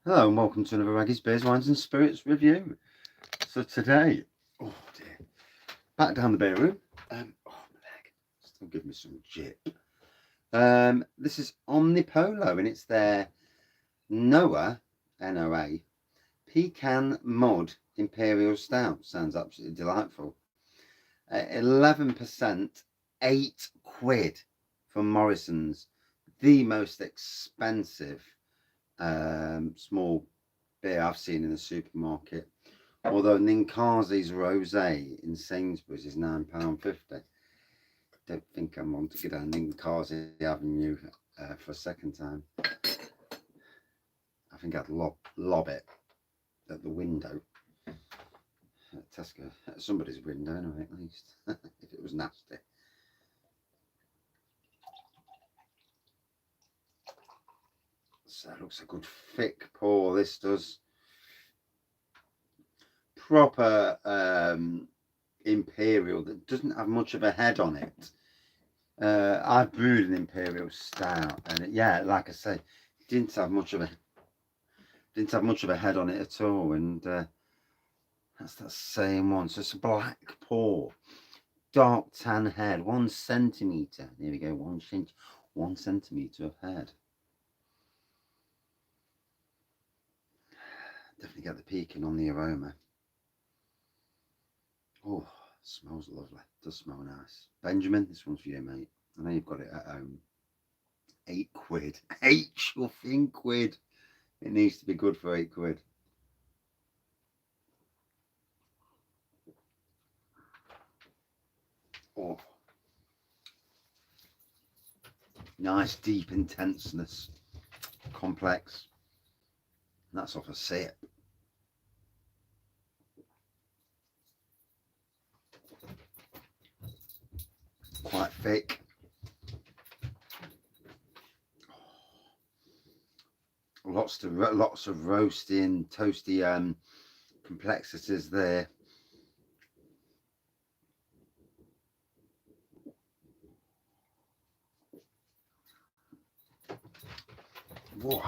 Hello and welcome to another Wraggys Beers, Wines and Spirits review. So today, oh dear, back down the beer room. Oh my leg, still give me some jip. This is Omnipollo and it's their NOA, NOA, Pecan Mod Imperial Stout. Sounds absolutely delightful. 11%, £8 from Morrisons, the most expensive small beer I've seen in the supermarket. Although Ninkasi's Rosé in Sainsbury's is £9.50. Don't think I'm on to get down Ninkasi Avenue for a second time. I think I'd lob it at the window. At Tesco, at somebody's window anyway, at least, if it was nasty. So it looks a good thick pour, this does. Proper Imperial that doesn't have much of a head on it. I brewed an Imperial Stout, and yeah, like I say, didn't have much of a head on it at all. And that's that same one. So it's a black pour, dark tan head, 1 centimetre. There we go, 1 centimetre of head. Definitely get the pecan on the aroma. Oh, smells lovely. Does smell nice. Benjamin, this one's for you, mate. I know you've got it at home. £8. 8 chuffing quid. It needs to be good for £8. Oh, nice deep intenseness, complex. And that's off a sip. Quite thick. Lots of roasting, toasty complexities there. Whoa.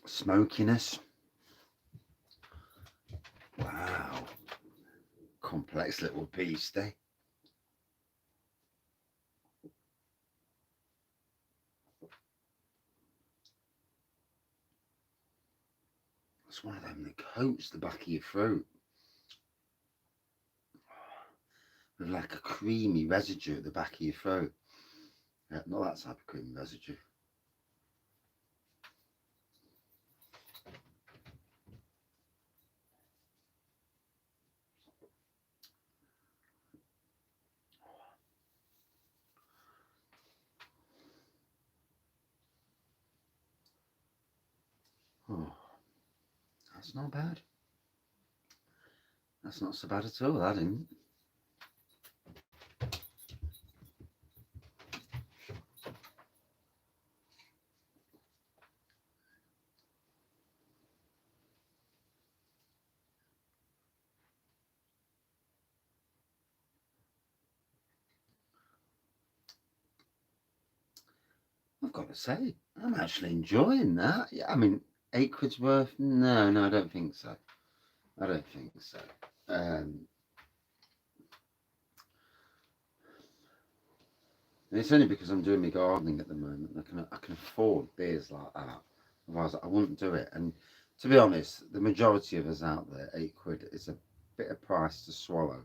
Smokiness. Wow. Complex little beast, eh? It's one of them that coats the back of your throat with like a creamy residue at the back of your throat. Not that type of creamy residue. Oh, that's not bad. That's not so bad at all, that isn't. I've got to say, I'm actually enjoying that. Yeah, I mean, £8 worth? No, I don't think so. I don't think so. It's only because I'm doing my gardening at the moment. I can afford beers like that. Otherwise, I wouldn't do it. And to be honest, the majority of us out there, £8 is a bit of price to swallow.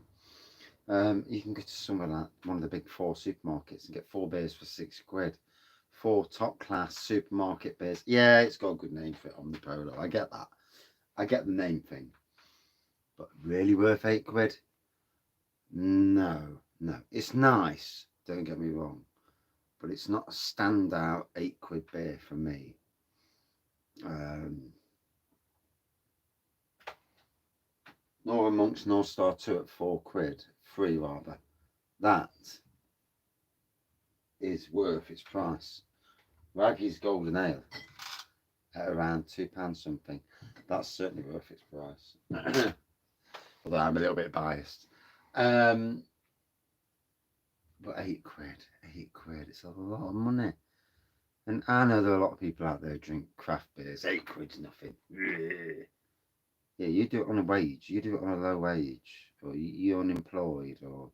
You can go to somewhere like one of the big 4 supermarkets and get 4 beers for £6. 4 top class supermarket beers. Yeah, it's got a good name for it, Omnipollo. I get that. I get the name thing. But really worth £8? No. It's nice, don't get me wrong. But it's not a standout £8 beer for me. Nor amongst North Star 2 at £4, 3 rather. That is worth its price. Wraggys Golden Ale at around £2 something. That's certainly worth its price. Although I'm a little bit biased. But £8, it's a lot of money. And I know there are a lot of people out there who drink craft beers. £8's nothing. Yeah, you do it on a wage. You do it on a low wage, or you're unemployed, or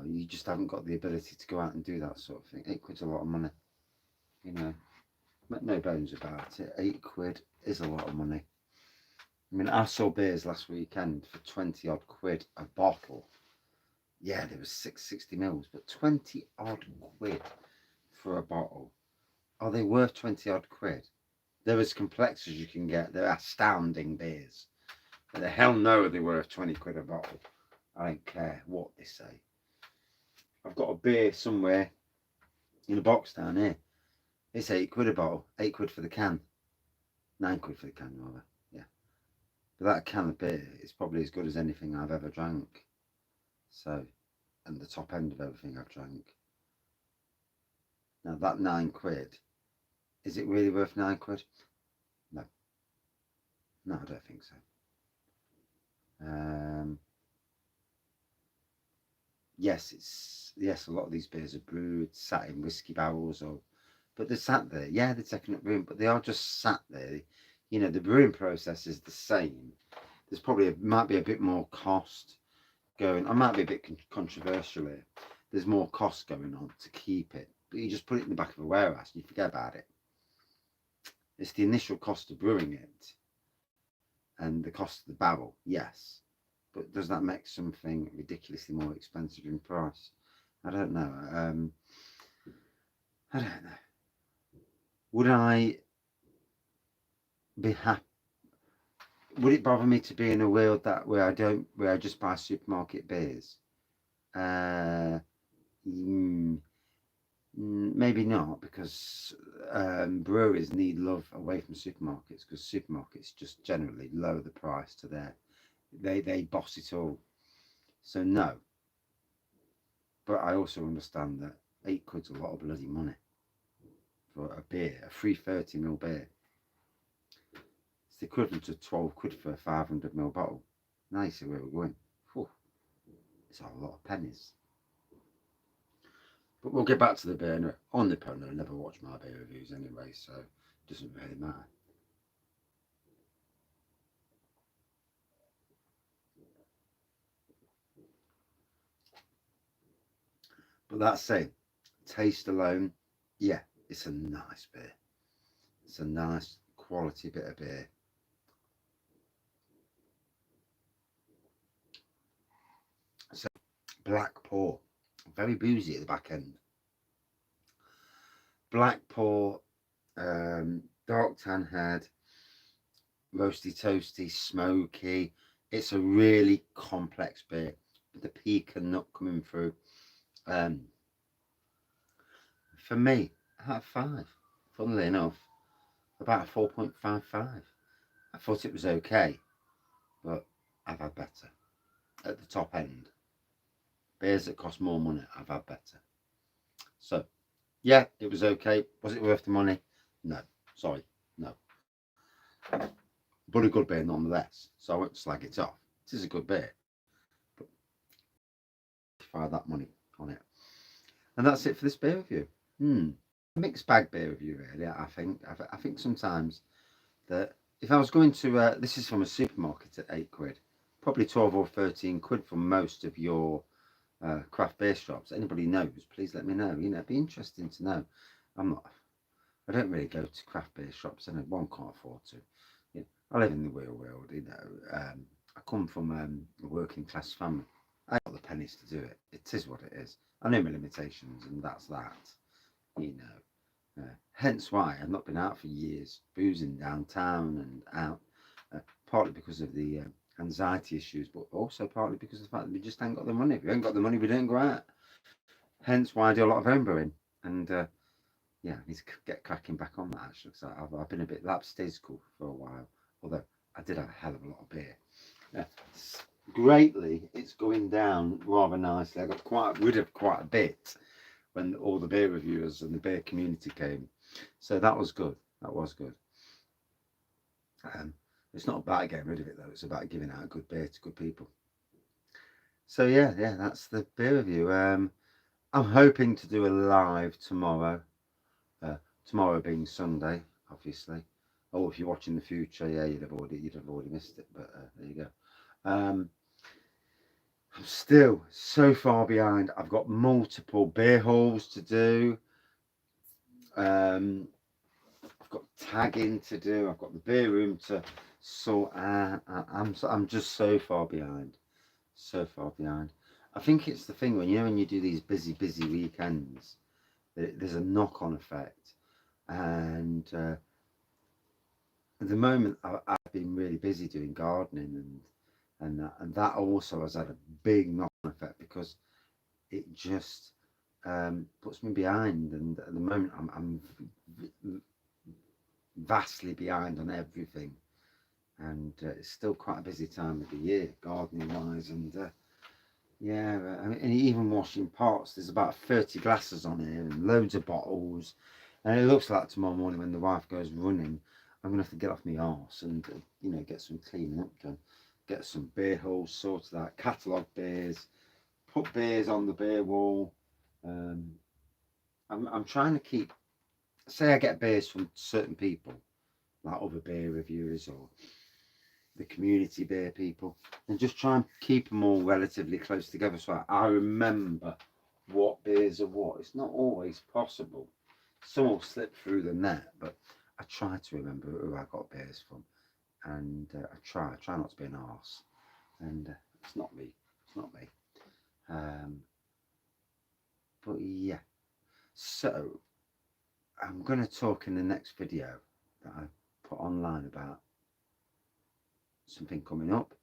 you just haven't got the ability to go out and do that sort of thing. £8's a lot of money. You know, make no bones about it. £8 is a lot of money. I mean, I saw beers last weekend for 20 odd quid a bottle. Yeah, there was 660 mils, but 20 odd quid for a bottle. Are they worth 20 odd quid? They're as complex as you can get. They're astounding beers. But the hell no, are they worth 20 quid a bottle? I don't care what they say. I've got a beer somewhere in a box down here. It's £8 a bottle. £8 for the can. £9 for the can, rather. Yeah. But that can of beer is probably as good as anything I've ever drank. So, and the top end of everything I've drank. Now that £9, is it really worth £9? No. No, I don't think so. Yes, a lot of these beers are brewed, sat in whiskey barrels, but they're sat there. Yeah, they're taking up room, but they are just sat there. You know, the brewing process is the same. There's probably might be a bit more cost going. I might be a bit controversial here. There's more cost going on to keep it, but you just put it in the back of a warehouse and you forget about it. It's the initial cost of brewing it and the cost of the barrel, yes. But does that make something ridiculously more expensive in price? I don't know. I don't know. Would I be happy? Would it bother me to be in a world where I just buy supermarket beers? Maybe not, because breweries need love away from supermarkets, because supermarkets just generally lower the price to they boss it all. So no, but I also understand that £8's a lot of bloody money for a beer, a free 30ml beer. It's the equivalent of £12 for a 500ml bottle. Now you see where we're going. Whew, it's a lot of pennies. But we'll get back to the beer anyway. Omnipollo, I never watch my beer reviews anyway, so it doesn't really matter. But that said, taste alone, yeah, it's a nice beer. It's a nice quality bit of beer. So black pour, very boozy at the back end. Black pour, dark tan head, roasty toasty, smoky. It's a really complex beer. The pecan nut coming through. For me, out of 5, funnily enough, about a 4.55. I thought it was okay, but I've had better. At the top end, beers that cost more money, I've had better. So, yeah, it was okay. Was it worth the money? No, sorry, no. But a good beer nonetheless, so I won't slag it off. It is a good beer, but I that money on it. And that's it for this beer review. Mixed bag beer review, really. I think sometimes that if I was going to, this is from a supermarket at £8, probably 12 or 13 quid for most of your craft beer shops. Anybody knows, please let me know. You know, it'd be interesting to know. I don't really go to craft beer shops, and one can't afford to. You know, I live in the real world. You know, I come from a working class family. I got the pennies to do it. It is what it is. I know my limitations, and that's that. You know, hence why I've not been out for years, boozing downtown and out. Partly because of the anxiety issues, but also partly because of the fact that we just ain't got the money. If we ain't got the money, we don't go out. Hence why I do a lot of home brewing. And yeah, I need to get cracking back on that actually. So I've been a bit lackadaisical for a while. Although I did have a hell of a lot of beer. Greatly, it's going down rather nicely. I got rid of quite a bit when all the beer reviewers and the beer community came. So that was good. That was good. It's not about getting rid of it though. It's about giving out good beer to good people. So yeah, that's the beer review. I'm hoping to do a live tomorrow. Tomorrow being Sunday, obviously. Oh, if you're watching the future, yeah, you'd have already missed it. But there you go. I'm still so far behind. I've got multiple beer hauls to do. I've got tagging to do. I've got the beer room to sort out. I'm just so far behind. So far behind. I think it's the thing when you do these busy weekends, there's a knock-on effect. And at the moment, I've been really busy doing gardening and that also has had a big knock-on effect because it just puts me behind. And at the moment, I'm vastly behind on everything. And it's still quite a busy time of the year, gardening wise. And yeah, I mean, and even washing pots, there's about 30 glasses on here and loads of bottles. And it looks like tomorrow morning when the wife goes running, I'm going to have to get off my arse and, get some cleaning up done. Get some beer holes sorted out, catalogue beers, put beers on the beer wall. I'm trying to keep, say I get beers from certain people, like other beer reviewers or the community beer people, and just try and keep them all relatively close together so I remember what beers are what. It's not always possible. Some will slip through the net, but I try to remember who I got beers from, and I try not to be an arse, and it's not me. It's not me. But yeah, so I'm going to talk in the next video that I put online about something coming up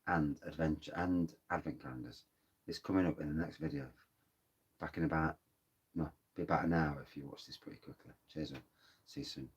and adventure and advent calendars. It's coming up in the next video. Back in about, no, be about an hour if you watch this pretty quickly. Cheers, man. See you soon.